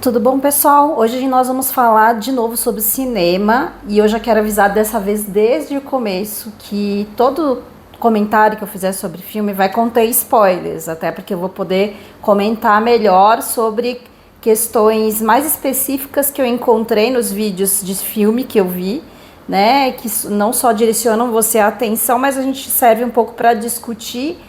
Tudo bom, pessoal? Hoje nós vamos falar de novo sobre cinema e eu já quero avisar dessa vez desde o começo que todo comentário que eu fizer sobre filme vai conter spoilers, até porque eu vou poder comentar melhor sobre questões mais específicas que eu encontrei nos vídeos de filme que eu vi, né? Que não só direcionam você a atenção, mas a gente serve um pouco para discutir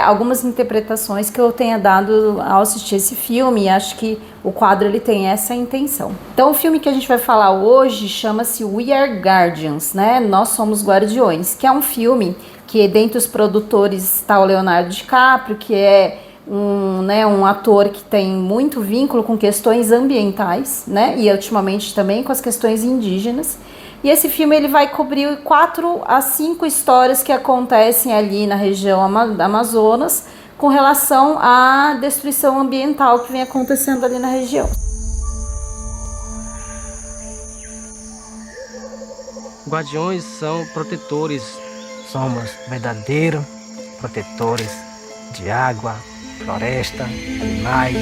algumas interpretações que eu tenha dado ao assistir esse filme, e acho que o quadro ele tem essa intenção. Então o filme que a gente vai falar hoje chama-se We Are Guardians, né? Nós Somos Guardiões, que é um filme que dentre os produtores está o Leonardo DiCaprio, que é um ator que tem muito vínculo com questões ambientais, né? E ultimamente também com as questões indígenas. E esse filme ele vai cobrir 4 a 5 histórias que acontecem ali na região Amazonas com relação à destruição ambiental que vem acontecendo ali na região. Guardiões são protetores, somos verdadeiros protetores de água, floresta, animais.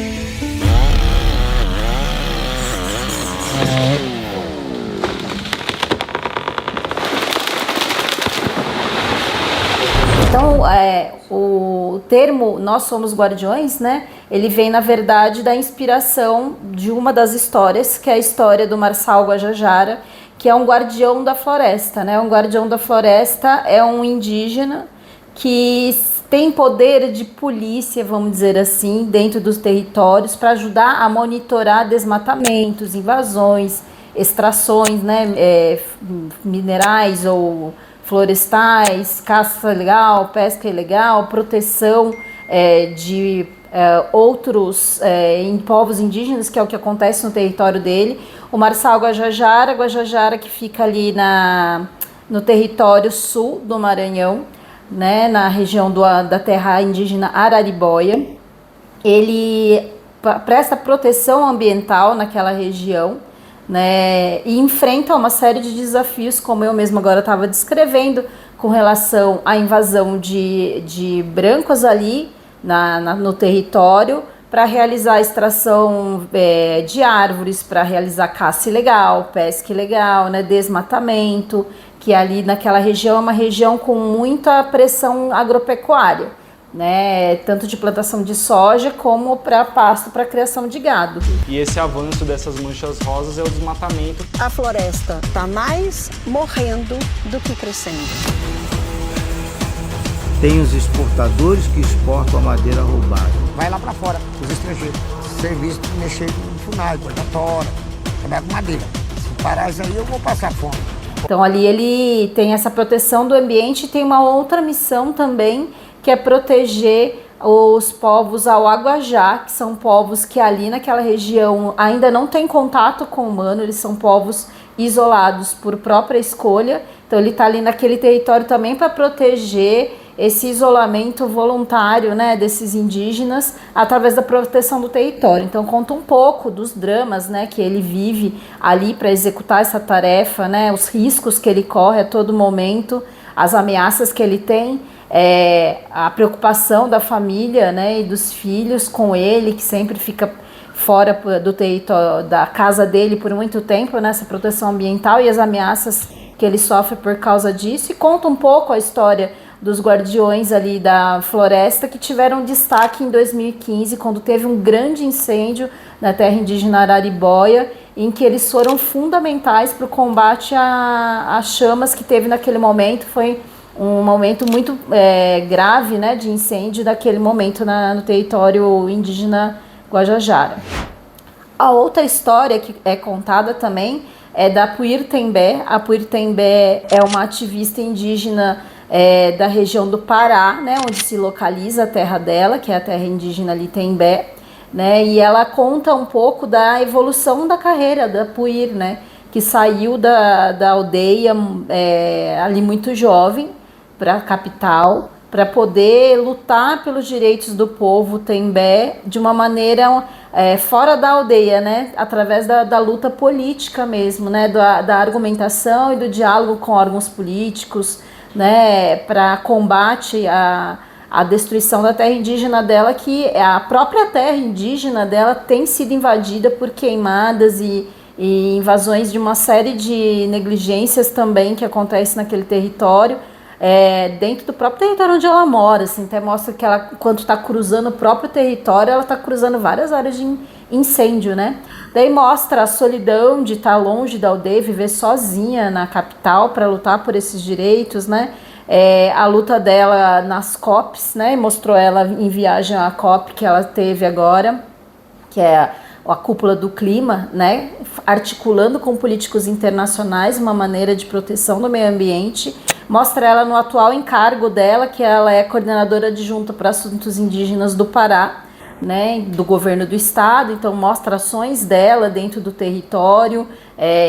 Então, o termo Nós Somos Guardiões, né? Ele vem, na verdade, da inspiração de uma das histórias, que é a história do Marçal Guajajara, que é um guardião da floresta, né? Um guardião da floresta é um indígena que tem poder de polícia, vamos dizer assim, dentro dos territórios para ajudar a monitorar desmatamentos, invasões, extrações, né? Minerais ou florestais, caça ilegal, pesca ilegal, proteção de outros em povos indígenas, que é o que acontece no território dele. O Marçal Guajajara que fica ali no território sul do Maranhão, né, na região da terra indígena Araribóia. Ele presta proteção ambiental naquela região, né, e enfrenta uma série de desafios, como eu mesma agora estava descrevendo, com relação à invasão de brancos ali no território, para realizar a extração de árvores, para realizar caça ilegal, pesca ilegal, né, desmatamento, que ali naquela região é uma região com muita pressão agropecuária, né, tanto de plantação de soja como para pasto para criação de gado. E esse avanço dessas manchas rosas é o desmatamento. A floresta está mais morrendo do que crescendo. Tem os exportadores que exportam a madeira roubada. Vai lá para fora, os estrangeiros. Serviço de mexer com funais, cortar tora, trabalhar com madeira. Se parar isso aí, eu vou passar fome. Então ali ele tem essa proteção do ambiente e tem uma outra missão também, que é proteger os povos Auaguajá, que são povos que ali naquela região ainda não têm contato com o humano, eles são povos isolados por própria escolha. Então ele está ali naquele território também para proteger esse isolamento voluntário, né, desses indígenas através da proteção do território. Então conta um pouco dos dramas, né, que ele vive ali para executar essa tarefa, né, os riscos que ele corre a todo momento, as ameaças que ele tem, a preocupação da família, né, e dos filhos com ele, que sempre fica fora do território da casa dele por muito tempo, nessa proteção ambiental, e as ameaças que ele sofre por causa disso. E conta um pouco a história dos guardiões ali da floresta, que tiveram destaque em 2015, quando teve um grande incêndio na terra indígena Araribóia, em que eles foram fundamentais para o combate às chamas que teve naquele momento. Foi um momento muito grave, né, de incêndio naquele momento no território indígena Guajajara. A outra história que é contada também é da Puir Tembé. A Puir Tembé é uma ativista indígena da região do Pará, né, onde se localiza a terra dela, que é a terra indígena ali Tembé, né, e ela conta um pouco da evolução da carreira da Puir, né, que saiu da aldeia ali muito jovem para a capital, para poder lutar pelos direitos do povo Tembé de uma maneira fora da aldeia, né, através da luta política mesmo, né, da argumentação e do diálogo com órgãos políticos, né, para combate a destruição da terra indígena dela, que a própria terra indígena dela tem sido invadida por queimadas e invasões de uma série de negligências também que acontecem naquele território, dentro do próprio território onde ela mora, assim, até mostra que ela, quando está cruzando o próprio território, ela está cruzando várias áreas de incêndio, né? Daí mostra a solidão de estar longe da aldeia, viver sozinha na capital para lutar por esses direitos, né? A luta dela nas COPs, né? Mostrou ela em viagem à COP que ela teve agora, que é a cúpula do clima, né? Articulando com políticos internacionais uma maneira de proteção do meio ambiente. Mostra ela no atual encargo dela, que ela é coordenadora adjunta para assuntos indígenas do Pará, né, do governo do estado. Então mostra ações dela dentro do território,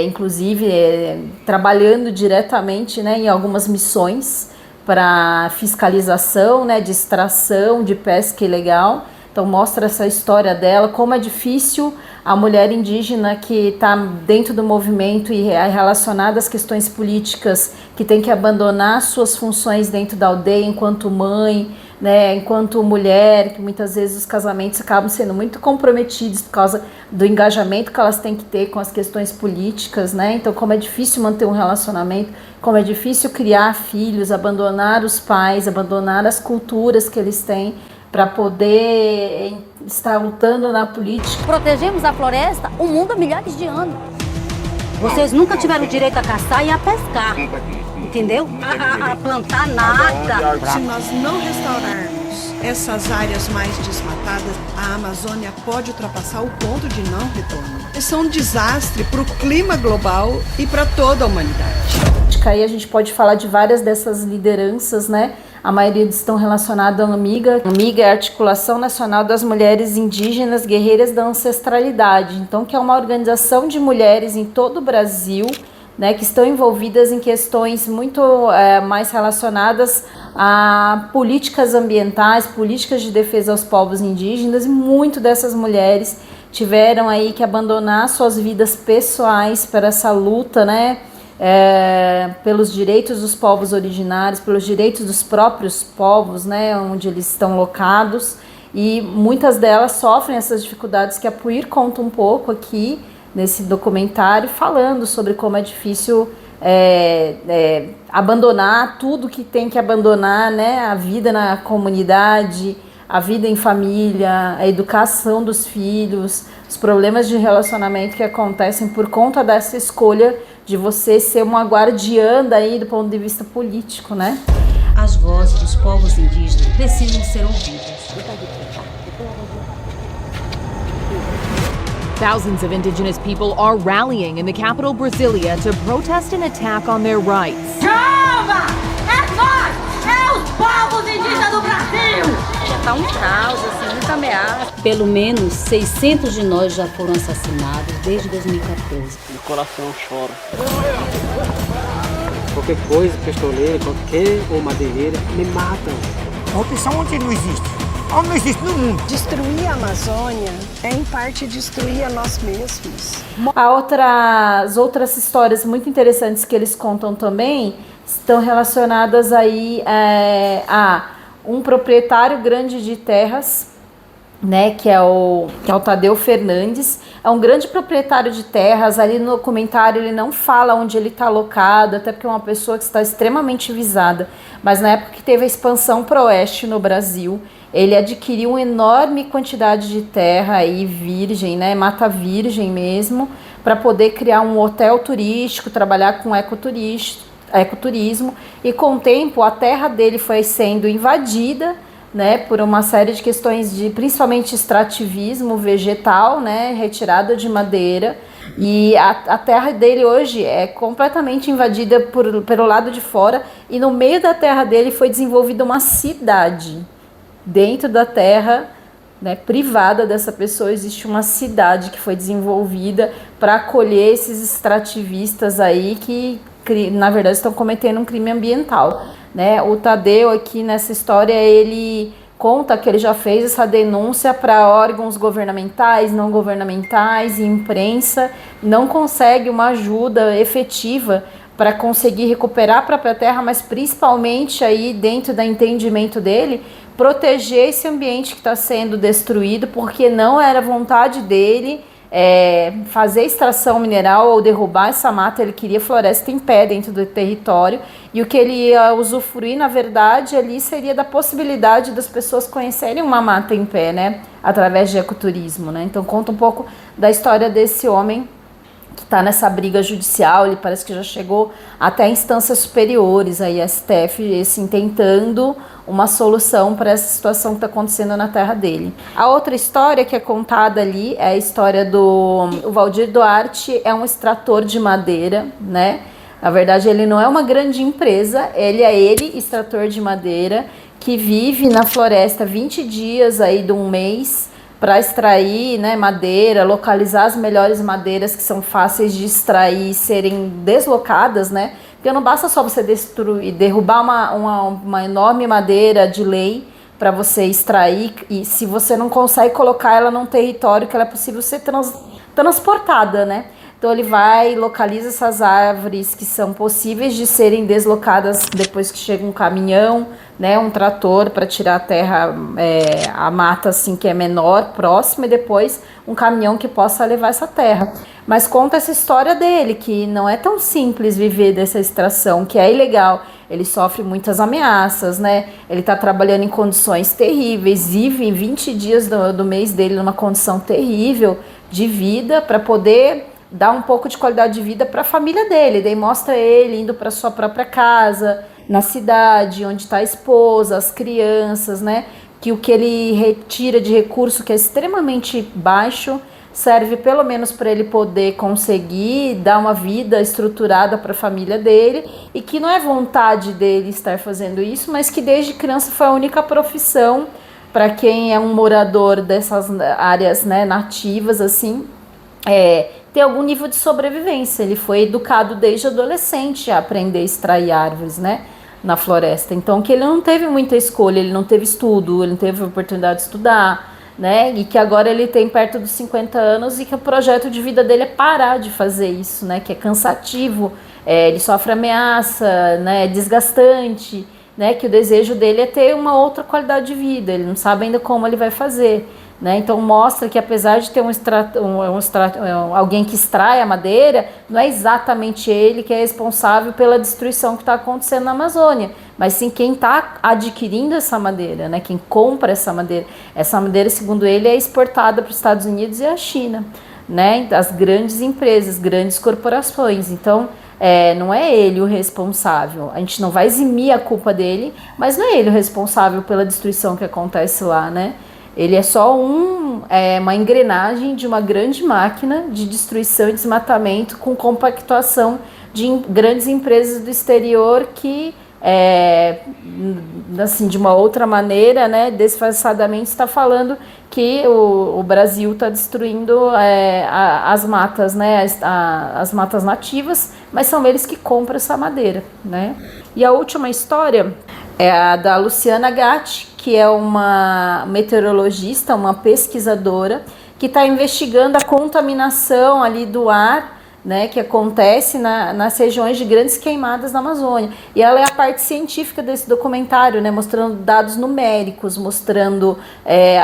inclusive trabalhando diretamente, né, em algumas missões para fiscalização, né, de extração de pesca ilegal. Então mostra essa história dela, como é difícil a mulher indígena que está dentro do movimento e é relacionada às questões políticas, que tem que abandonar suas funções dentro da aldeia enquanto mãe, né, enquanto mulher, que muitas vezes os casamentos acabam sendo muito comprometidos por causa do engajamento que elas têm que ter com as questões políticas, né? Então como é difícil manter um relacionamento, como é difícil criar filhos, abandonar os pais, abandonar as culturas que eles têm, para poder estar lutando na política. Protegemos a floresta, o mundo há milhares de anos. Vocês nunca tiveram direito a caçar e a pescar, entendeu? A plantar nada. Se nós não restaurarmos essas áreas mais desmatadas, a Amazônia pode ultrapassar o ponto de não retorno. Isso é um desastre para o clima global e para toda a humanidade. Aí a gente pode falar de várias dessas lideranças, né? A maioria estão relacionadas à AMIGA. A AMIGA é a Articulação Nacional das Mulheres Indígenas Guerreiras da Ancestralidade. Então, que é uma organização de mulheres em todo o Brasil, né, que estão envolvidas em questões muito mais relacionadas a políticas ambientais, políticas de defesa aos povos indígenas, e muito dessas mulheres tiveram aí que abandonar suas vidas pessoais para essa luta, né, pelos direitos dos povos originários, pelos direitos dos próprios povos, né, onde eles estão locados, e muitas delas sofrem essas dificuldades que a Puir conta um pouco aqui nesse documentário, falando sobre como é difícil abandonar tudo que tem que abandonar, né, a vida na comunidade, a vida em família, a educação dos filhos, os problemas de relacionamento que acontecem por conta dessa escolha de você ser uma guardiã daí do ponto de vista político, né? As vozes dos povos indígenas precisam ser ouvidas. Thousands of indigenous people are rallying in the capital Brasilia to protest an attack on their rights. Calma! É nós! É os povos indígenas do Brasil! Já está um caos, assim, muita ameaça. Pelo menos 600 de nós já foram assassinados desde 2014. Meu coração chora. Qualquer coisa, pistoleiro, qualquer ou madeireira, me matam. Corrupção onde não existe. Onde não existe no mundo. Destruir a Amazônia é, em parte, destruir a nós mesmos. As outras histórias muito interessantes que eles contam também estão relacionadas aí a um proprietário grande de terras, né, que é o Tadeu Fernandes. É um grande proprietário de terras. Ali no documentário ele não fala onde ele está alocado, até porque é uma pessoa que está extremamente visada. Mas na época que teve a expansão para o oeste no Brasil, ele adquiriu uma enorme quantidade de terra aí virgem, né, mata virgem mesmo, para poder criar um hotel turístico, trabalhar com ecoturismo, e com o tempo a terra dele foi sendo invadida, né, por uma série de questões de principalmente extrativismo vegetal, né, retirada de madeira, e a terra dele hoje é completamente invadida pelo lado de fora, e no meio da terra dele foi desenvolvida uma cidade. Dentro da terra, né, privada dessa pessoa, existe uma cidade que foi desenvolvida para acolher esses extrativistas aí que, na verdade, estão cometendo um crime ambiental, né? O Tadeu aqui nessa história, ele conta que ele já fez essa denúncia para órgãos governamentais, não governamentais e imprensa, não consegue uma ajuda efetiva para conseguir recuperar a própria terra, mas principalmente aí dentro do entendimento dele, proteger esse ambiente que está sendo destruído, porque não era vontade dele fazer extração mineral ou derrubar essa mata. Ele queria floresta em pé dentro do território, e o que ele ia usufruir, na verdade, ali seria da possibilidade das pessoas conhecerem uma mata em pé, né, através de ecoturismo, né? Então conta um pouco da história desse homem que está nessa briga judicial. Ele parece que já chegou até instâncias superiores, aí STF, assim, tentando uma solução para essa situação que está acontecendo na terra dele. A outra história que é contada ali é a história do Valdir Duarte. É um extrator de madeira, né? Na verdade, ele não é uma grande empresa, ele extrator de madeira, que vive na floresta 20 dias aí de um mês, para extrair, né, madeira, localizar as melhores madeiras que são fáceis de extrair e serem deslocadas, né? Porque não basta só você destruir, derrubar uma enorme madeira de lei para você extrair, e se você não consegue colocar ela num território que ela é possível ser transportada, né? Então ele vai e localiza essas árvores que são possíveis de serem deslocadas depois que chega um caminhão, né, um trator para tirar a terra, a mata assim que é menor, próxima, e depois um caminhão que possa levar essa terra. Mas conta essa história dele, que não é tão simples viver dessa extração, que é ilegal. Ele sofre muitas ameaças, né? Ele está trabalhando em condições terríveis, vive 20 dias do mês dele numa condição terrível de vida para poder dar um pouco de qualidade de vida para a família dele. Daí mostra ele indo para sua própria casa, na cidade, onde está a esposa, as crianças, né? Que o que ele retira de recurso, que é extremamente baixo, serve pelo menos para ele poder conseguir dar uma vida estruturada para a família dele, e que não é vontade dele estar fazendo isso, mas que desde criança foi a única profissão para quem é um morador dessas áreas, né, nativas, assim, ter algum nível de sobrevivência. Ele foi educado desde adolescente a aprender a extrair árvores, né, na floresta. Então, que ele não teve muita escolha, ele não teve estudo, ele não teve oportunidade de estudar, né, e que agora ele tem perto dos 50 anos e que o projeto de vida dele é parar de fazer isso, né, que é cansativo, ele sofre ameaça, né, é desgastante, né, que o desejo dele é ter uma outra qualidade de vida, ele não sabe ainda como ele vai fazer. Né? Então mostra que apesar de ter alguém que extrai a madeira, não é exatamente ele que é responsável pela destruição que está acontecendo na Amazônia, mas sim quem está adquirindo essa madeira, né? Quem compra essa madeira. Essa madeira, segundo ele, é exportada para os Estados Unidos e a China, né? As grandes empresas, grandes corporações. Então não é ele o responsável. A gente não vai eximir a culpa dele, mas não é ele o responsável pela destruição que acontece lá, né? Ele é só uma engrenagem de uma grande máquina de destruição e desmatamento com compactuação de grandes empresas do exterior que, assim, de uma outra maneira, né, disfarçadamente está falando que o Brasil está destruindo as matas, né, as matas nativas, mas são eles que compram essa madeira, né? E a última história é a da Luciana Gatti, que é uma meteorologista, uma pesquisadora, que está investigando a contaminação ali do ar, né, que acontece nas regiões de grandes queimadas na Amazônia. E ela é a parte científica desse documentário, né, mostrando dados numéricos, mostrando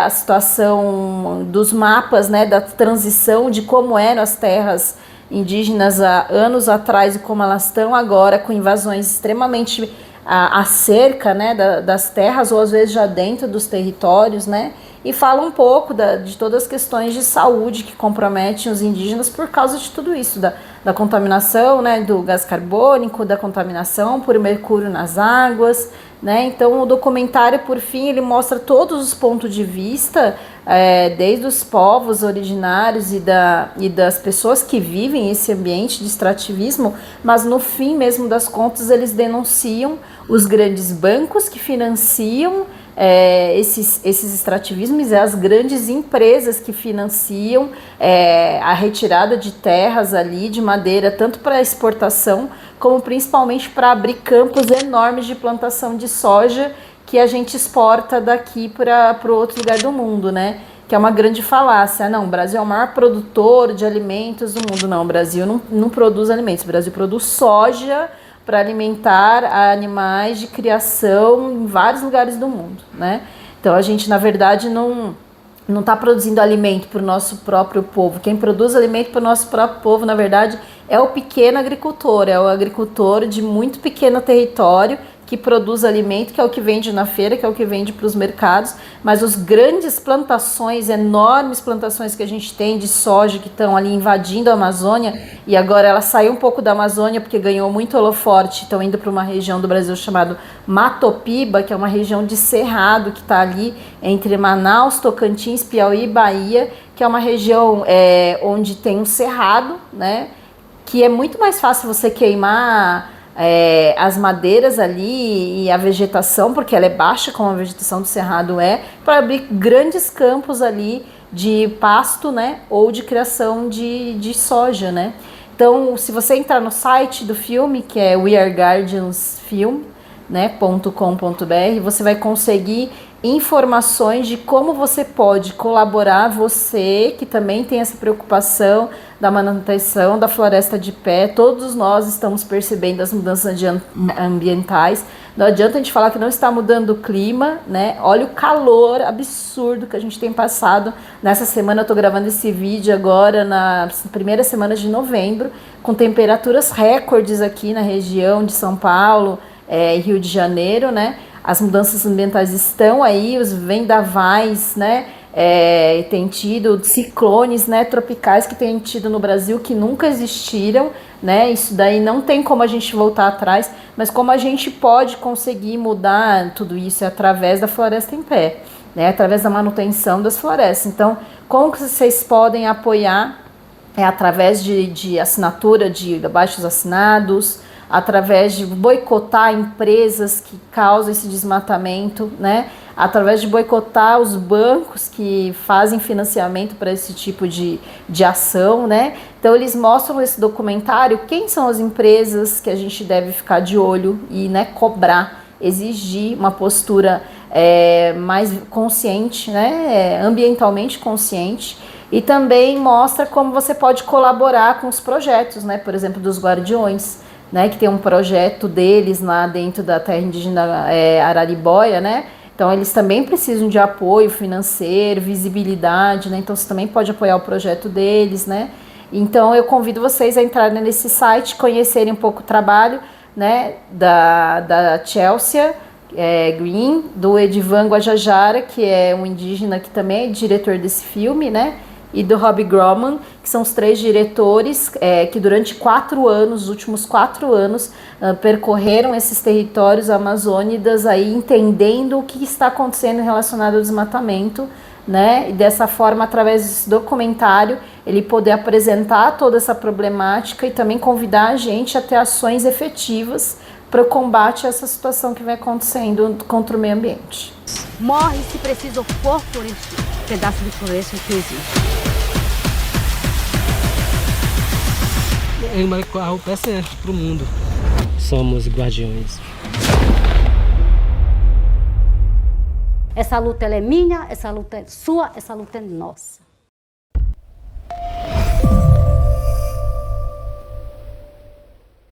a situação dos mapas, né, da transição, de como eram as terras indígenas há anos atrás e como elas estão agora, com invasões extremamente acerca, né, das terras, ou às vezes já dentro dos territórios, né, e fala um pouco de todas as questões de saúde que comprometem os indígenas por causa de tudo isso, da contaminação, né, do gás carbônico, da contaminação por mercúrio nas águas, né. Então o documentário, por fim, ele mostra todos os pontos de vista, desde os povos originários e das pessoas que vivem esse ambiente de extrativismo, mas no fim mesmo das contas eles denunciam os grandes bancos que financiam esses extrativismos e as grandes empresas que financiam a retirada de terras ali, de madeira, tanto para exportação como principalmente para abrir campos enormes de plantação de soja que a gente exporta daqui para o outro lugar do mundo, né? que é uma grande falácia. Não, o Brasil é o maior produtor de alimentos do mundo. Não, o Brasil não produz alimentos. O Brasil produz soja para alimentar animais de criação em vários lugares do mundo, né? Então a gente, na verdade, não está produzindo alimento para o nosso próprio povo. Quem produz alimento para o nosso próprio povo, na verdade, é o pequeno agricultor, é o agricultor de muito pequeno território que produz alimento, que é o que vende na feira, que é o que vende para os mercados, mas os grandes plantações, enormes plantações que a gente tem de soja que estão ali invadindo a Amazônia, e agora ela saiu um pouco da Amazônia porque ganhou muito holoforte, estão indo para uma região do Brasil chamada Mato Piba, que é uma região de cerrado que está ali entre Manaus, Tocantins, Piauí e Bahia, que é uma região onde tem um cerrado, né, que é muito mais fácil você queimar as madeiras ali e a vegetação, porque ela é baixa, como a vegetação do cerrado para abrir grandes campos ali de pasto, né, ou de criação de soja, né. Então, se você entrar no site do filme, que é weareguardiansfilm.com.br, você vai conseguir informações de como você pode colaborar, você que também tem essa preocupação da manutenção da floresta de pé. Todos nós estamos percebendo as mudanças ambientais. Não adianta a gente falar que não está mudando o clima, né? Olha o calor absurdo que a gente tem passado nessa semana. Eu estou gravando esse vídeo agora na primeira semana de novembro, com temperaturas recordes aqui na região de São Paulo e Rio de Janeiro, né? As mudanças ambientais estão aí, os vendavais, né? Tem tido ciclones, né, tropicais que tem tido no Brasil que nunca existiram, né? Isso daí não tem como a gente voltar atrás, mas como a gente pode conseguir mudar tudo isso é através da floresta em pé, né? Através da manutenção das florestas. Então, como que vocês podem apoiar? Através de assinatura de abaixos assinados, através de boicotar empresas que causam esse desmatamento, né? Através de boicotar os bancos que fazem financiamento para esse tipo de ação, né? Então eles mostram nesse documentário quem são as empresas que a gente deve ficar de olho e, né, cobrar, exigir uma postura mais consciente, né? Ambientalmente consciente. E também mostra como você pode colaborar com os projetos, né? Por exemplo, dos Guardiões, né, que tem um projeto deles lá dentro da terra indígena Araribóia, né? Então eles também precisam de apoio financeiro, visibilidade, né? Então você também pode apoiar o projeto deles, né? Então eu convido vocês a entrarem nesse site, conhecerem um pouco o trabalho, né, da Chelsea Green, do Edivan Guajajara, que é um indígena que também é diretor desse filme, né? E do Rob Groman, que são os 3 diretores que durante 4 anos, os últimos 4 anos, percorreram esses territórios amazônidas aí, entendendo o que está acontecendo relacionado ao desmatamento, né? E dessa forma, através desse documentário, ele poder apresentar toda essa problemática e também convidar a gente a ter ações efetivas para o combate a essa situação que vem acontecendo contra o meio ambiente. Morre se preciso for por esse pedaço de floresta que existe. A peça é para o mundo. Somos guardiões. Essa luta ela é minha, essa luta é sua, essa luta é nossa.